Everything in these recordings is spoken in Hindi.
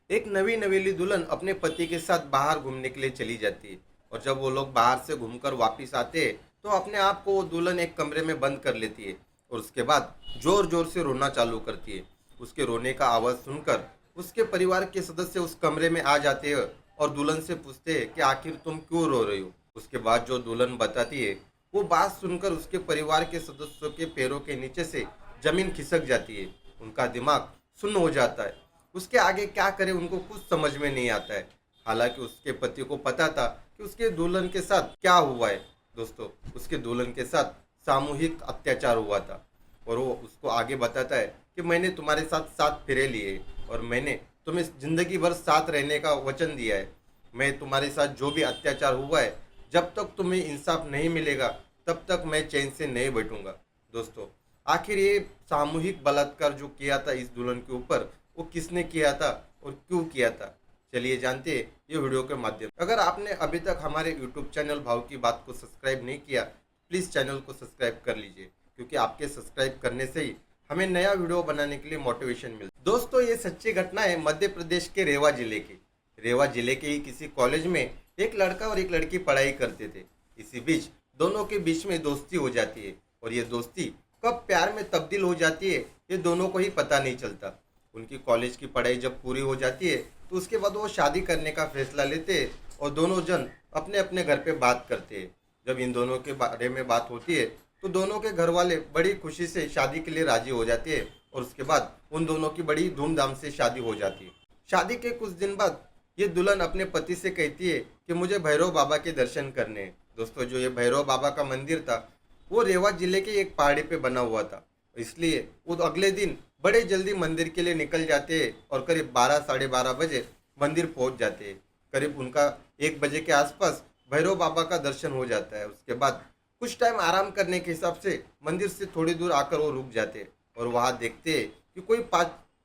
एक नवी नवेली दुल्हन अपने पति के साथ बाहर घूमने के लिए चली जाती है। और जब वो लोग बाहर से घूमकर वापस आते हैं तो अपने आप को वो दुल्हन एक कमरे में बंद कर लेती है। और उसके बाद जोर जोर से रोना चालू करती है। उसके रोने का आवाज़ सुनकर उसके परिवार के सदस्य उस कमरे में आ जाते हैं और दुल्हन से पूछते हैं कि आखिर तुम क्यों रो रही हो। उसके बाद जो दुल्हन बताती है वो बात सुनकर उसके परिवार के सदस्यों के पैरों के नीचे से जमीन खिसक जाती है। उनका दिमाग सुन्न हो जाता है। उसके आगे क्या करे उनको कुछ समझ में नहीं आता है। हालांकि उसके पति को पता था कि उसके दुल्हन के साथ क्या हुआ है। दोस्तों, उसके दुल्हन के साथ सामूहिक अत्याचार हुआ था। और वो उसको आगे बताता है कि मैंने तुम्हारे साथ 7 फेरे लिए और मैंने तुम्हें जिंदगी भर साथ रहने का वचन दिया है। मैं तुम्हारे साथ जो भी अत्याचार हुआ है, जब तक तुम्हें इंसाफ नहीं मिलेगा तब तक मैं चैन से नहीं बैठूंगा। दोस्तों, आखिर ये सामूहिक बलात्कार जो किया था इस दुल्हन के ऊपर, वो किसने किया था और क्यों किया था, चलिए जानते हैं ये वीडियो के माध्यम। अगर आपने अभी तक हमारे यूट्यूब चैनल भाव की बात को सब्सक्राइब नहीं किया, प्लीज़ चैनल को सब्सक्राइब कर लीजिए, क्योंकि आपके सब्सक्राइब करने से ही हमें नया वीडियो बनाने के लिए मोटिवेशन मिलता है। दोस्तों, ये सच्ची घटना है मध्य प्रदेश के रेवा जिले की। रेवा जिले के ही किसी कॉलेज में एक लड़का और एक लड़की पढ़ाई करते थे। इसी बीच दोनों के बीच में दोस्ती हो जाती है और ये दोस्ती कब प्यार में तब्दील हो जाती है ये दोनों को ही पता नहीं चलता। उनकी कॉलेज की पढ़ाई जब पूरी हो जाती है तो उसके बाद वो शादी करने का फैसला लेते हैं और दोनों जन अपने अपने घर पे बात करते हैं। जब इन दोनों के बारे में बात होती है तो दोनों के घर वाले बड़ी खुशी से शादी के लिए राजी हो जाते हैं और उसके बाद उन दोनों की बड़ी धूमधाम से शादी हो जाती है। शादी के कुछ दिन बाद ये दुल्हन अपने पति से कहती है कि मुझे भैरव बाबा के दर्शन करने हैं। दोस्तों, जो ये भैरव बाबा का मंदिर था वो रेवा जिले के एक पहाड़ी पे बना हुआ था। इसलिए वो अगले दिन बड़े जल्दी मंदिर के लिए निकल जाते हैं और करीब 12 साढ़े 12 बजे मंदिर पहुंच जाते हैं। करीब उनका 1 बजे के आसपास भैरव बाबा का दर्शन हो जाता है। उसके बाद कुछ टाइम आराम करने के हिसाब से मंदिर से थोड़ी दूर आकर वो रुक जाते हैं और वहाँ देखते हैं कि कोई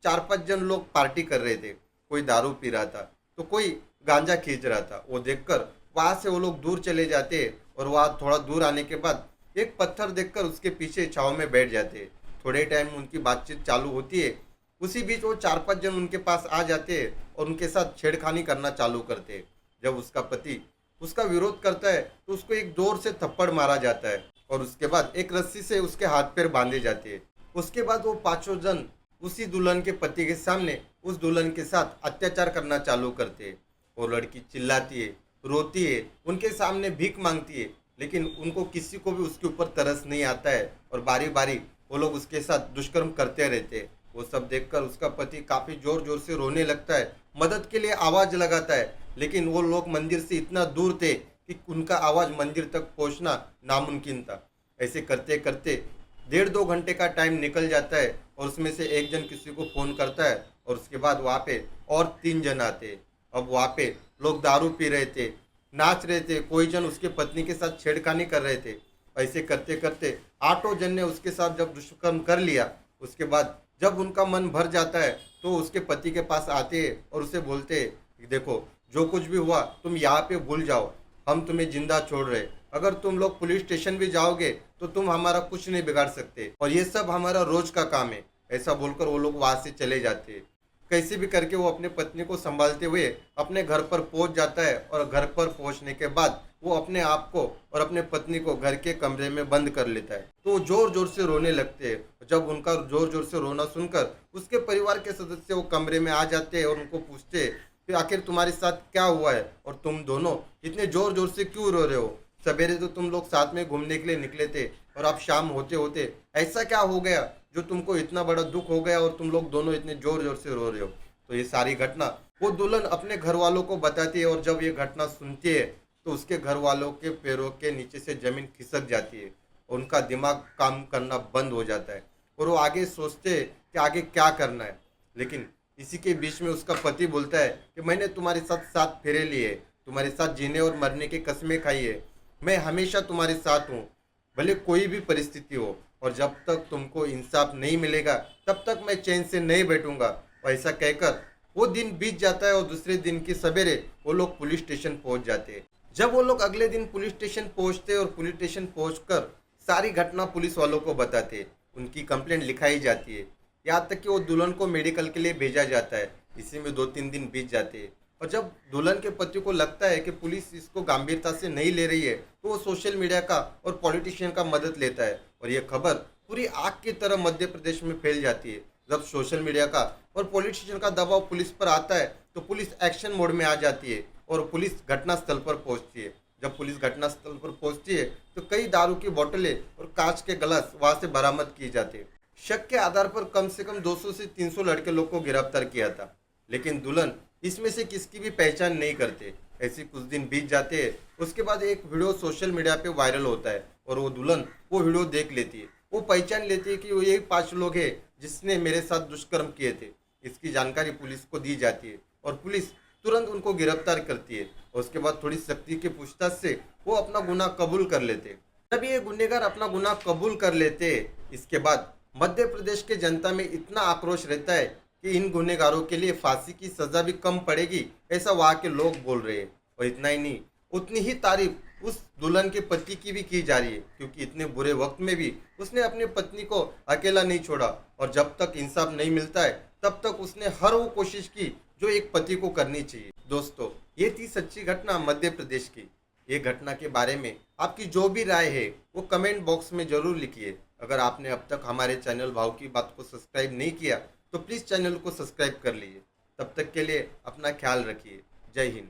4-5 जन लोग पार्टी कर रहे थे। कोई दारू पी रहा था तो कोई गांजा खींच रहा था। वो देखकर वहाँ से वो लोग दूर चले जाते हैं और वहाँ थोड़ा दूर आने के बाद एक पत्थर देखकर उसके पीछे छाव में बैठ जाते हैं। थोड़े टाइम उनकी बातचीत चालू होती है। उसी बीच वो 4-5 जन उनके पास आ जाते हैं और उनके साथ छेड़खानी करना चालू करते हैं। जब उसका पति उसका विरोध करता है तो उसको एक जोर से थप्पड़ मारा जाता है और उसके बाद एक रस्सी से उसके हाथ पैर बांधे जाते हैं। उसके बाद वो 5 जन उसी दुल्हन के पति के सामने उस दुल्हन के साथ अत्याचार करना चालू करते हैं। वो लड़की चिल्लाती है, रोती है, उनके सामने भीख मांगती है, लेकिन उनको किसी को भी उसके ऊपर तरस नहीं आता है और बारी बारी वो लोग उसके साथ दुष्कर्म करते रहते हैं। वो सब देखकर उसका पति काफ़ी जोर जोर से रोने लगता है, मदद के लिए आवाज़ लगाता है, लेकिन वो लोग मंदिर से इतना दूर थे कि उनका आवाज़ मंदिर तक पहुंचना नामुमकिन था। ऐसे करते करते 1.5-2 घंटे का टाइम निकल जाता है और उसमें से एक जन किसी को फ़ोन करता है और उसके बाद वहाँ पे और 3 जन आते हैं। अब वहाँ पे लोग दारू पी रहे थे, नाच रहे थे, कोई जन उसके पत्नी के साथ छेड़खानी कर रहे थे। ऐसे करते करते 8 जन ने उसके साथ जब दुष्कर्म कर लिया, उसके बाद जब उनका मन भर जाता है तो उसके पति के पास आते हैं और उसे बोलते हैं कि देखो, जो कुछ भी हुआ तुम यहाँ पे भूल जाओ, हम तुम्हें जिंदा छोड़ रहे। अगर तुम लोग पुलिस स्टेशन भी जाओगे तो तुम हमारा कुछ नहीं बिगाड़ सकते और ये सब हमारा रोज का काम है। ऐसा बोलकर वो लोग वहाँ से चले जाते हैं। कैसे भी करके वो अपने पत्नी को संभालते हुए अपने घर पर पहुंच जाता है और घर पर पहुंचने के बाद वो अपने आप को और अपने पत्नी को घर के कमरे में बंद कर लेता है। तो वो जोर जोर से रोने लगते हैं। जब उनका जोर जोर से रोना सुनकर उसके परिवार के सदस्य वो कमरे में आ जाते हैं और उनको पूछते हैं कि आखिर तुम्हारे साथ क्या हुआ है और तुम दोनों इतने जोर जोर से क्यों रो रहे हो। सवेरे तो तुम लोग साथ में घूमने के लिए निकले थे और अब शाम होते होते ऐसा क्या हो गया जो तुमको इतना बड़ा दुख हो गया और तुम लोग दोनों इतने जोर जोर से रो रहे हो। तो ये सारी घटना वो दुल्हन अपने घर वालों को बताती है और जब ये घटना सुनती है तो उसके घर वालों के पैरों के नीचे से जमीन खिसक जाती है। उनका दिमाग काम करना बंद हो जाता है और वो आगे सोचते हैं कि आगे क्या करना है। लेकिन इसी के बीच में उसका पति बोलता है कि मैंने तुम्हारे साथ 7 फेरे लिए, तुम्हारे साथ जीने और मरने की कस्में खाई है, मैं हमेशा तुम्हारे साथ हूँ, भले कोई भी परिस्थिति हो, और जब तक तुमको इंसाफ नहीं मिलेगा तब तक मैं चैन से नहीं बैठूंगा। और ऐसा कहकर वो दिन बीत जाता है और दूसरे दिन की सवेरे वो लोग पुलिस स्टेशन पहुंच जाते हैं। जब वो लोग अगले दिन पुलिस स्टेशन पहुंचते और पुलिस स्टेशन पहुंचकर सारी घटना पुलिस वालों को बताते, उनकी कंप्लेंट लिखाई जाती है। यहाँ तक कि वो दुल्हन को मेडिकल के लिए भेजा जाता है, इसी में 2-3 दिन बीत जाते हैं। और जब दुल्हन के पति को लगता है कि पुलिस इसको गंभीरता से नहीं ले रही है, तो वो सोशल मीडिया का और पॉलिटिशियन का मदद लेता है, और ये खबर पूरी आग की तरह मध्य प्रदेश में फैल जाती है। जब सोशल मीडिया का और पॉलिटिशियन का दबाव पुलिस पर आता है, तो पुलिस एक्शन मोड में आ जाती है और पुलिस घटनास्थल पर पहुंचती है। जब पुलिस घटनास्थल पर पहुंचती है, तो कई दारू की बोतलें और कांच के गिलास वहां से बरामद किए जाते हैं। शक के आधार पर कम से कम 200 से 300 लड़के लोग को गिरफ्तार किया था, लेकिन दुल्हन इसमें से किसकी भी पहचान नहीं करते। ऐसे कुछ दिन बीत जाते हैं। उसके बाद एक वीडियो सोशल मीडिया पे वायरल होता है, और वो दुल्हन वो वीडियो देख लेती है। वो पहचान लेती है कि वो यही 5 लोग हैं जिसने मेरे साथ दुष्कर्म किए थे। इसकी जानकारी पुलिस को दी जाती है, और पुलिस तुरंत उनको गिरफ्तार करती है। और उसके बाद थोड़ी सख्ती की पूछताछ से वो अपना गुनाह कबूल कर लेते। जब ये गुनहगार अपना गुनाह कबूल कर लेते, इसके बाद मध्य प्रदेश के जनता में इतना आक्रोश रहता है कि इन गुनहगारों के लिए फांसी की सजा भी कम पड़ेगी, ऐसा वहाँ के लोग बोल रहे हैं। और इतना ही नहीं, उतनी ही तारीफ उस दुल्हन के पति की भी की जा रही है, क्योंकि इतने बुरे वक्त में भी उसने अपनी पत्नी को अकेला नहीं छोड़ा, और जब तक इंसाफ नहीं मिलता है तब तक उसने हर वो कोशिश की जो एक पति को करनी चाहिए। दोस्तों, ये थी सच्ची घटना मध्य प्रदेश की। ये घटना के बारे में आपकी जो भी राय है वो कमेंट बॉक्स में जरूर लिखिए। अगर आपने अब तक हमारे चैनल भाव की बात को सब्सक्राइब नहीं किया, तो प्लीज़ चैनल को सब्सक्राइब कर लीजिए। तब तक के लिए अपना ख्याल रखिए। जय हिंद।